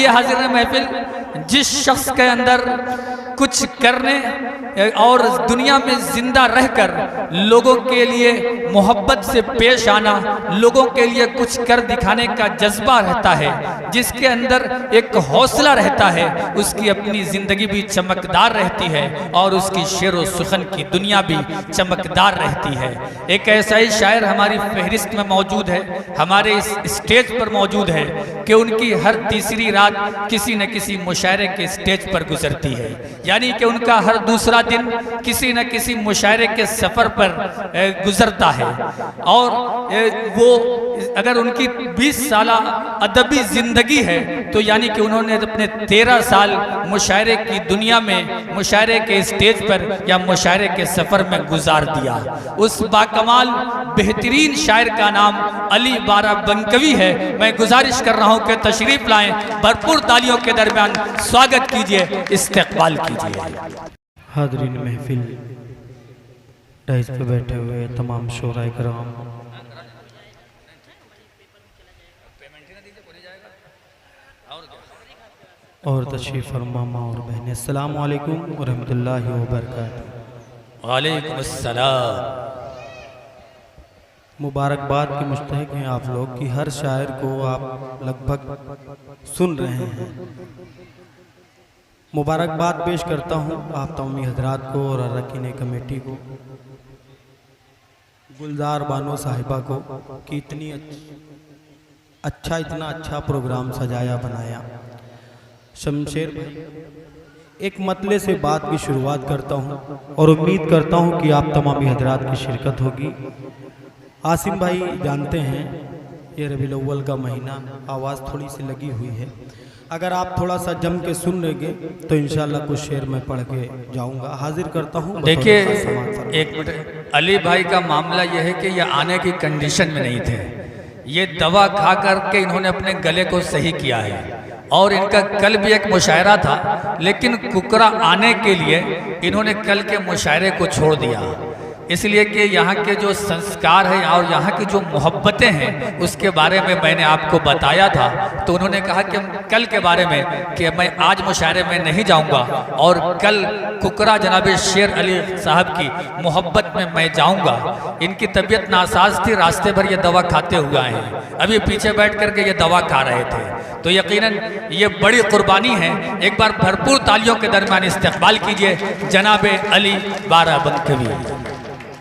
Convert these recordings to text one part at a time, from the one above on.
हाजिर महफिल, जिस शख्स के अंदर कुछ करने और दुनिया में जिंदा रहकर लोगों के लिए मोहब्बत से पेश आना, लोगों के लिए कुछ कर दिखाने का जज्बा रहता है, जिसके अंदर एक हौसला रहता है, उसकी अपनी ज़िंदगी भी चमकदार रहती है और उसकी शेर व सुखन की दुनिया भी चमकदार रहती है। एक ऐसा ही शायर हमारी फहरिस्त में मौजूद है, हमारे इस स्टेज पर मौजूद है कि उनकी हर तीसरी रात किसी न किसी मुशायरे के स्टेज पर गुजरती है, यानी कि उनका हर दूसरा दिन किसी न किसी मुशायरे के सफ़र पर गुजरता है। और वो अगर उनकी 20 साल अदबी ज़िंदगी है तो यानी कि उन्होंने अपने 13 साल मुशायरे की दुनिया में, मुशायरे के स्टेज पर या मुशायरे के सफ़र में गुजार दिया। उस बाकमाल बेहतरीन शायर का नाम अली बारा बंकवी है। मैं गुजारिश कर रहा हूँ कि तशरीफ़ लाएँ, भरपूर तालियों के दरमियान स्वागत कीजिए, इस्तकबाल कीजिए। हाज़रीन महफिल, डाइस पे बैठे हुए तमाम शोराए कराम, और तशरीफ़ फरमा माँ और बहनें, अस्सलामु अलैकुम व रहमतुल्लाहि व बरकातहू। वालेकुम अस्सलाम। मुबारकबाद के मुस्तहिक हैं आप लोग कि हर शायर को आप लगभग सुन रहे हैं। मुबारकबाद पेश करता हूँ आप तमामी हजरात को और अरकान कमेटी को, गुलजार बानो साहिबा को कि इतना अच्छा प्रोग्राम सजाया बनाया। शमशेर भाई, एक मतले से बात की शुरुआत करता हूँ और उम्मीद करता हूँ कि आप तमामी हजरात की शिरकत होगी। आसिम भाई जानते हैं ये रबीउल अव्वल का महीना, आवाज़ थोड़ी सी लगी हुई है, अगर आप थोड़ा सा जम के सुन लेंगे तो इंशाल्लाह कुछ शेर मैं पढ़ के जाऊंगा। हाजिर करता हूं। देखिए एक मिनट, अली भाई का मामला यह है कि ये आने की कंडीशन में नहीं थे, ये दवा खा करके इन्होंने अपने गले को सही किया है और इनका कल भी एक मुशायरा था, लेकिन कुकरा आने के लिए इन्होंने कल के मुशायरे को छोड़ दिया, इसलिए कि यहाँ के जो संस्कार हैं और यहाँ की जो मोहब्बतें हैं उसके बारे में मैंने आपको बताया था। तो उन्होंने कहा कि कल के बारे में कि मैं आज मुशायरे में नहीं जाऊँगा और कल कुकरा जनाब शेर अली साहब की मोहब्बत में मैं जाऊँगा। इनकी तबीयत नासाज थी, रास्ते भर ये दवा खाते हुए आए हैं, अभी पीछे बैठ करके ये दवा खा रहे थे, तो यकीनन ये बड़ी कुर्बानी है। एक बार भरपूर तालियों के दरमियान इस्तकबाल कीजिए जनाब अली बारा बंकवी।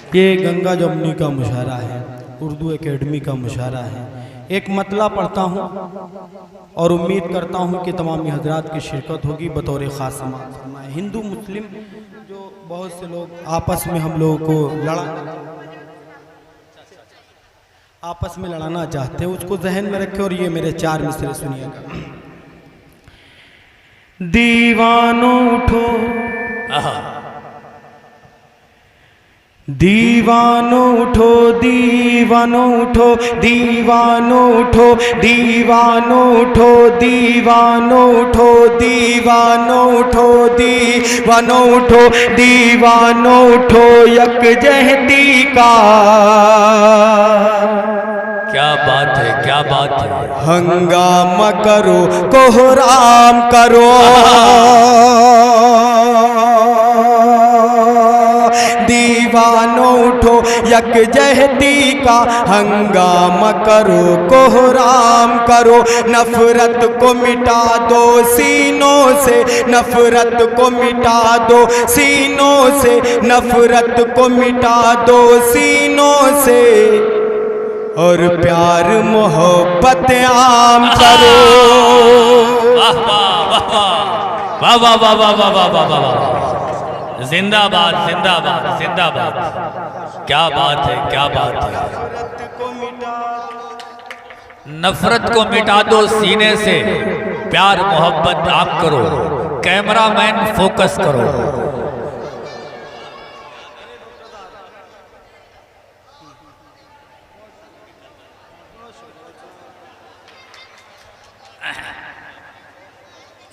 ये गंगा जमुनी का मुशायरा है, उर्दू एकेडमी का मुशायरा है। एक मतला पढ़ता हूँ और उम्मीद करता हूँ कि तमामी हजरात की शिरकत होगी बतौर ख़ास समाअत फरमाएं। हिंदू मुस्लिम जो बहुत से लोग आपस में हम लोगों को आपस में लड़ाना चाहते हैं, उसको जहन में रखें और ये मेरे 4 मिसरे सुनिएगा। दीवानो उठो दीवानो उठो, दीवानो उठो, दीवानो उठो, दीवानो उठो, दीवानो उठो, दीवानो उठो, दीवानो उठो, दीवानो उठो, यकजहती का। क्या बात है, क्या बात है। हंगामा करो, कोहराम करो, दीवानो उठो, यकजहती का हंगामा करो, कोहराम करो, नफरत को मिटा दो सीनों से, नफरत को मिटा दो सीनों से, नफरत को मिटा दो सीनों से, और प्यार मोहब्बत आम करो। वाह वाह वाह वाह वाह वाह वाह वाह वाह वाह वाह, जिंदाबाद जिंदाबाद जिंदाबाद। क्या बात है, क्या बात है। नफरत को मिटा दो सीने से, प्यार मोहब्बत आप करो, कैमरामैन फोकस करो।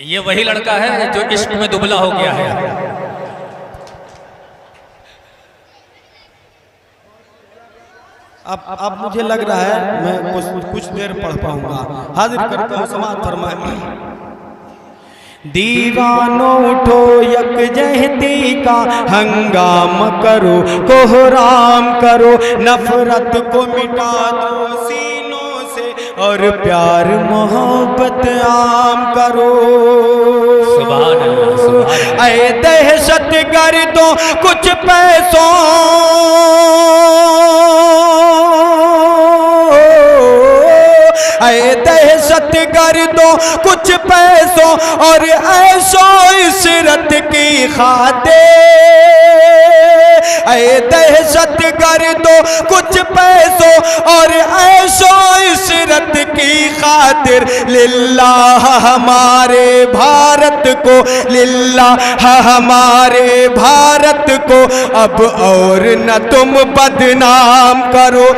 ये वही लड़का है जो इश्क में दुबला हो गया है। अब मुझे लग रहा है मैं कुछ देर पढ़ पाऊंगा। हाजिर करता हूँ, समाअत फरमाए। दीवानो उठो यकजहती का हंगाम करो, कोहराम करो, नफरत को मिटा दो सीनों से और प्यार मोहब्बत आम करो। सुभान अल्लाह, सुभान अल्लाह। ऐ दहशत गर्दों कुछ पैसों, ऐ दहशत गर्दों कुछ पैसों और ऐशो इशरत की खातिर, ऐ दहशत गर्दों कुछ पैसों और ऐशो इशरत की खातिर, लिल्लाह हमारे भारत को, लिल्लाह हमारे भारत को अब और न तुम बदनाम करो।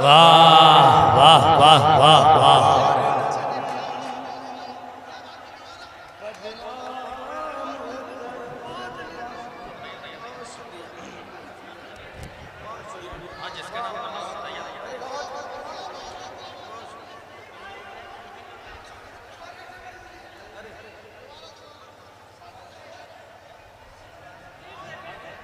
वाह वाह वाह वाह वाह।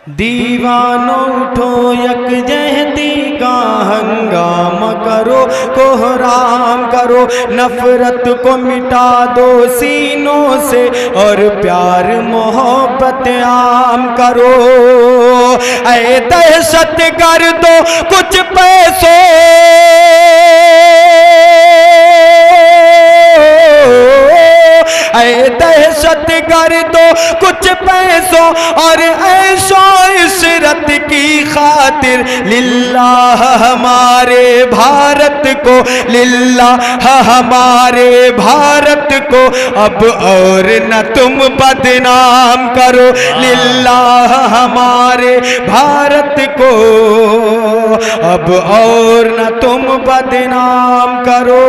दीवानो उठो यकजहती का हंगाम करो, कोहराम करो, नफरत को मिटा दो सीनों से और प्यार मोहब्बत आम करो। ऐ दहशत गर्दों कुछ पैसों, ऐ दहशत गर्दों कुछ पैसों और ऐशो इशरत की खातिर, लिल्लाह हमारे भारत को, लिल्लाह हमारे भारत को अब और न तुम बदनाम करो। लिल्लाह हमारे भारत को अब और न तुम बदनाम करो।